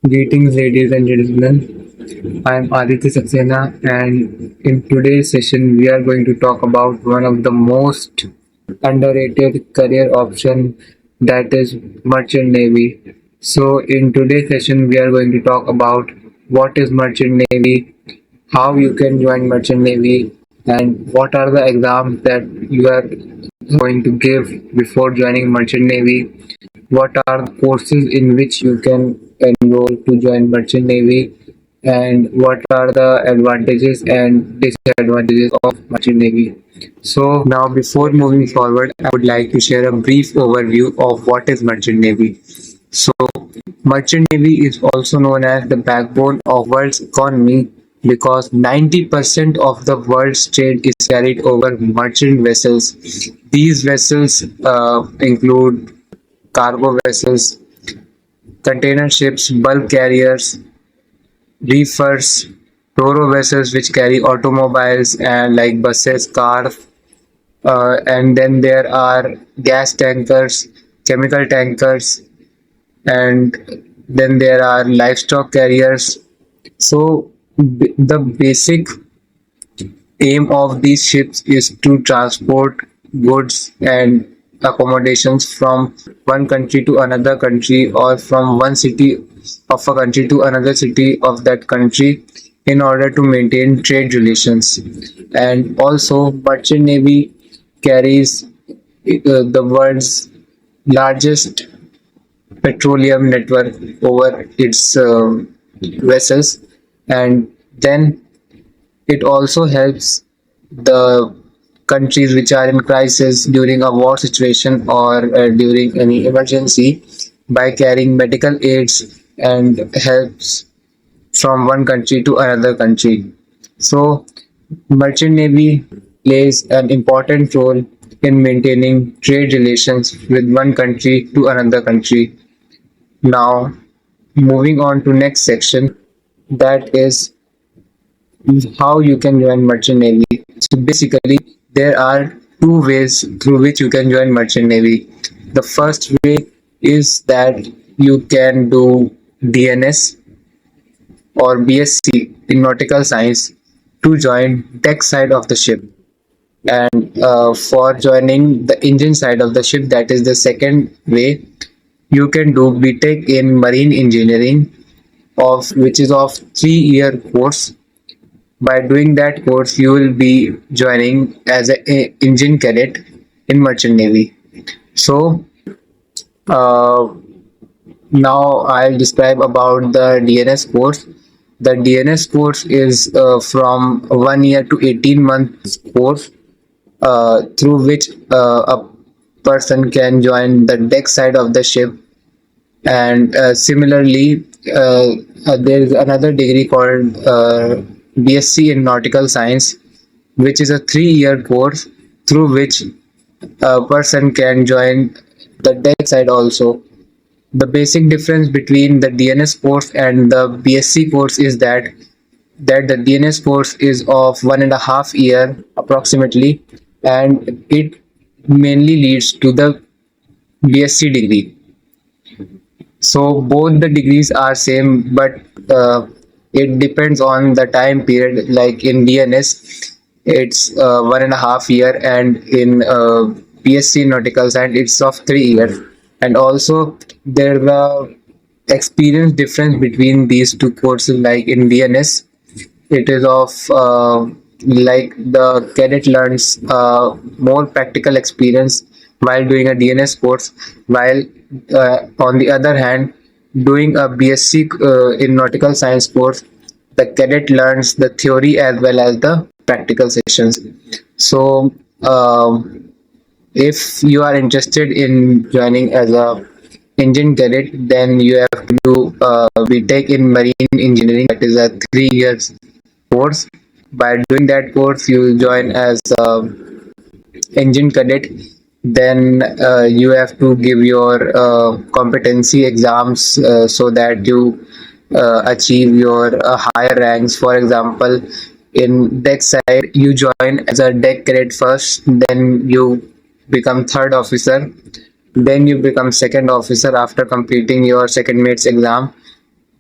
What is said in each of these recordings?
Greetings, ladies and gentlemen. I am Aditya Saxena, and in today's session, we are going to talk about one of the most underrated career option, that is merchant navy. So, in today's session, we are going to talk about what is merchant navy, how you can join merchant navy, and what are the exams that you are going to give before joining merchant navy, what are the courses in which you can enroll to join merchant navy, and what are the advantages and disadvantages of merchant navy. So now, before moving forward, I would like to share a brief overview of what is merchant navy. So merchant navy is also known as the backbone of world's economy because 90% of the world's trade is carried over merchant vessels. These vessels include cargo vessels, container ships, bulk carriers, reefers, ro-ro vessels which carry automobiles and like buses, cars, and then there are gas tankers, chemical tankers, and then there are livestock carriers. So the basic aim of these ships is to transport goods and accommodations from one country to another country or from one city of a country to another city of that country in order to maintain trade relations. And also, merchant navy carries the world's largest petroleum network over its vessels, and then it also helps the countries which are in crisis during a war situation or during any emergency by carrying medical aids and helps from one country to another country. So, merchant navy plays an important role in maintaining trade relations with one country to another country. Now, moving on to next section, that is how you can join merchant navy. So basically, there are two ways through which you can join merchant navy. The first way is that you can do DNS or B.Sc in Nautical Science to join deck side of the ship. And for joining the engine side of the ship, that is the second way, you can do B.Tech in Marine Engineering, of which is of 3-year course. By doing that course, you will be joining as an engine cadet in merchant navy. So uh, now I'll describe about the DNS course. The DNS course is from 1 year to 18 months course, through which a person can join the deck side of the ship. And similarly, there is another degree called B.Sc in Nautical Science, which is a 3-year course through which a person can join the deck side also. The basic difference between the DNS course and the B.Sc course is that the DNS course is of 1.5 year approximately, and it mainly leads to the B.Sc degree. So both the degrees are same, but it depends on the time period. Like in DNS, it's 1.5 year, and in B.Sc Nautical Science, it's of 3 years. And also there's a experience difference between these two courses. Like in DNS, it is of like the cadet learns more practical experience while doing a DNS course, while on the other hand, doing a B.Sc in nautical science course, the cadet learns the theory as well as the practical sessions. So if you are interested in joining as a engine cadet, then you have to do B.Tech in marine engineering, that is a 3 years course. By doing that course, you will join as engine cadet. Then you have to give your competency exams so that you achieve your higher ranks. For example, in deck side, you join as a deck cadet first, then you become third officer, then you become second officer after completing your second mate's exam.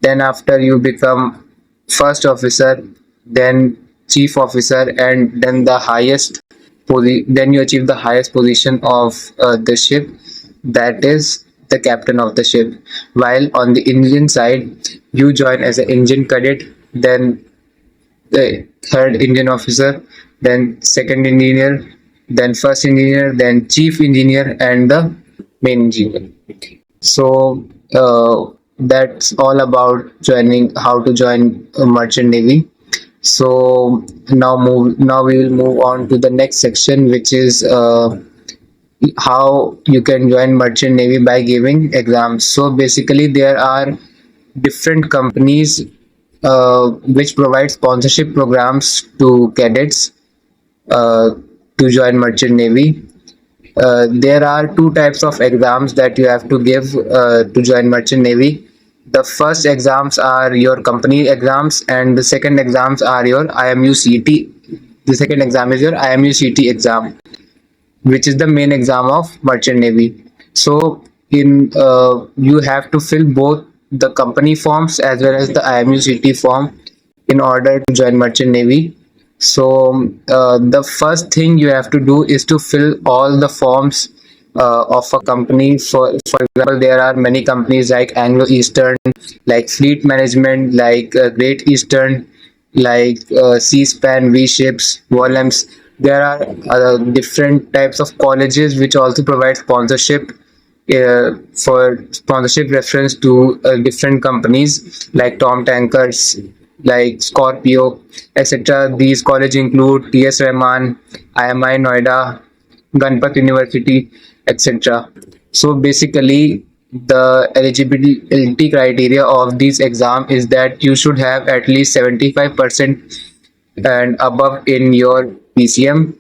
Then after you become first officer, then chief officer, and then then you achieve the highest position of the ship, that is the captain of the ship. While on the engine side, you join as an engine cadet, then the third engine officer, then second engineer, then first engineer, then chief engineer, and the main engineer. So that's all about joining, how to join a merchant navy. So now we will move on to the next section, which is how you can join merchant navy by giving exams. So basically there are different companies which provide sponsorship programs to cadets uh, to join merchant navy. There are two types of exams that you have to give to join merchant navy. The first exams are your company exams, and the second exams are your IMUCET. The second exam is your IMUCET exam, which is the main exam of merchant navy. So in you have to fill both the company forms as well as the IMUCET form in order to join merchant navy. So the first thing you have to do is to fill all the forms of a company. For example, there are many companies like Anglo Eastern, like Fleet Management, like Great Eastern, like C-SPAN, V-Ships, Volumes. There are different types of colleges which also provide sponsorship for sponsorship reference to different companies like Tom Tankers, like Scorpio, etc. These colleges include T.S. Rahman, IMI Noida, Ganpat University, etc. So basically, the eligibility criteria of these exam is that you should have at least 75% and above in your PCM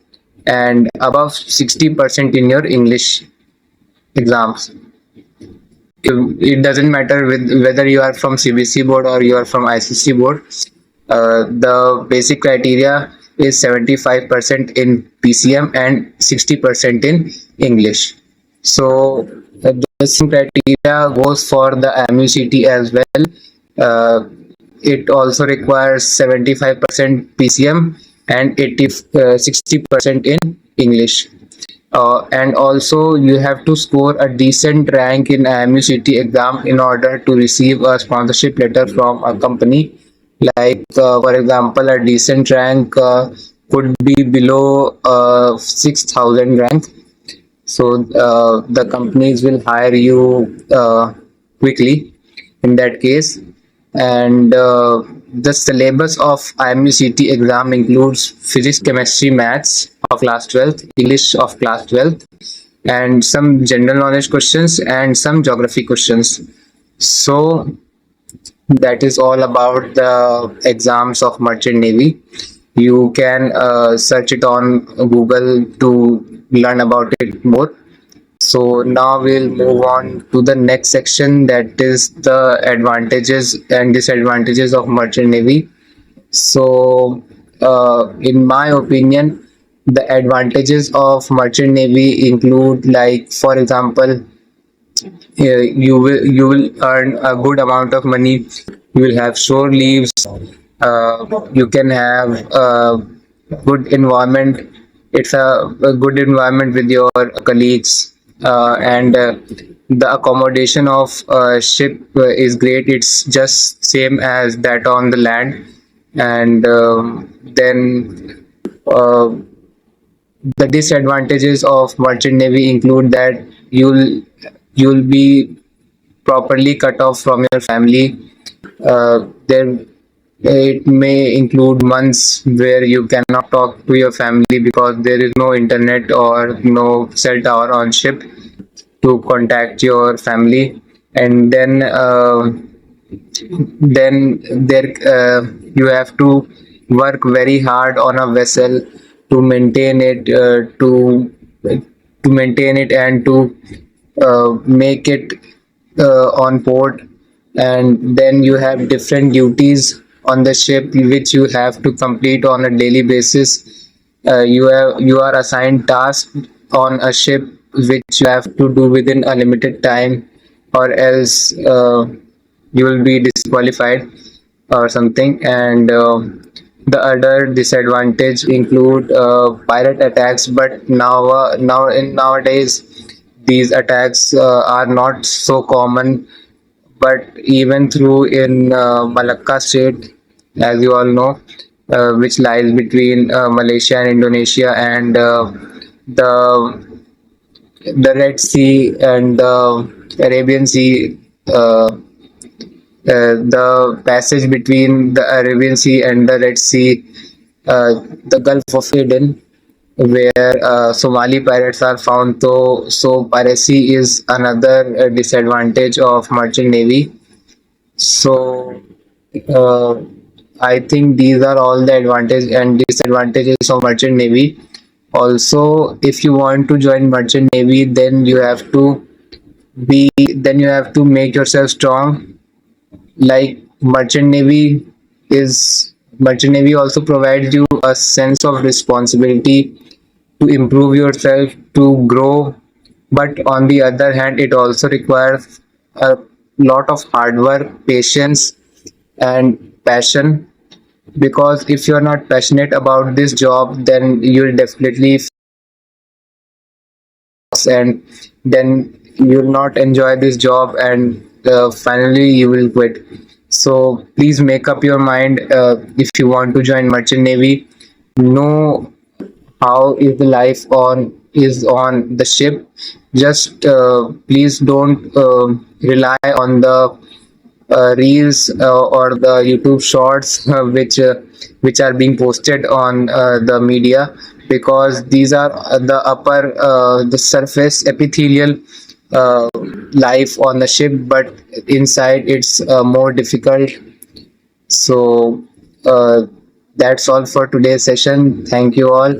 and above 60% in your English exams. It doesn't matter with whether you are from CBC board or you are from ICC board. The basic criteria is 75% in PCM and 60% in English. So the same criteria goes for the IMUCET as well. Uh, it also requires 75% PCM and 60% in English. And also you have to score a decent rank in IMUCET exam in order to receive a sponsorship letter from a company. Like for example, a decent rank could be below 6,000 rank. So the companies will hire you quickly in that case. And the syllabus of IMUCET exam includes physics, chemistry, maths of class 12th, English of class 12th, and some general knowledge questions and some geography questions. So that is all about the exams of merchant navy. You can search it on Google to learn about it more. So now we'll move on to the next section, that is the advantages and disadvantages of merchant navy. So in my opinion, the advantages of merchant navy include, like for example, you will earn a good amount of money. You will have shore leaves. You can have a good environment. It's a good environment with your colleagues, and the accommodation of ship is great. It's just same as that on the land. And then uh, the disadvantages of merchant navy include that you'll be properly cut off from your family. There it may include months where you cannot talk to your family because there is no internet or no cell tower on ship to contact your family. And then there you have to work very hard on a vessel to maintain it, to maintain it and to make it on port. And then you have different duties on the ship which you have to complete on a daily basis. You are assigned tasks on a ship which you have to do within a limited time, or else you will be disqualified or something. And the other disadvantage include pirate attacks, but now in nowadays these attacks are not so common. But even through in Malacca Strait, as you all know, which lies between Malaysia and Indonesia, and the the Red Sea and the Arabian Sea, the passage between the Arabian Sea and the Red Sea, the Gulf of Aden, where Somali pirates are found. So piracy is another disadvantage of merchant navy. So uh, I think these are all the advantages and disadvantages of merchant navy. Also, if you want to join merchant navy, then you have to make yourself strong. Like merchant navy also provides you a sense of responsibility to improve yourself, to grow. But on the other hand, it also requires a lot of hard work, patience, and passion. Because if you're not passionate about this job, then you'll definitely and then you'll not enjoy this job, and finally you will quit. So please make up your mind. If you want to join merchant navy, know how is the life on the ship. Just please don't rely on the reels or the YouTube shorts which are being posted on the media, because these are the surface epithelial life on the ship, but inside it's more difficult. So that's all for today's session. Thank you all,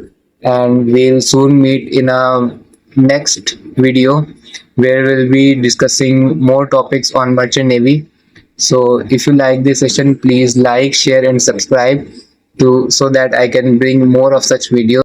and we'll soon meet in a next video where we'll be discussing more topics on merchant navy. So if you like this session, please like, share, and subscribe to so that I can bring more of such videos.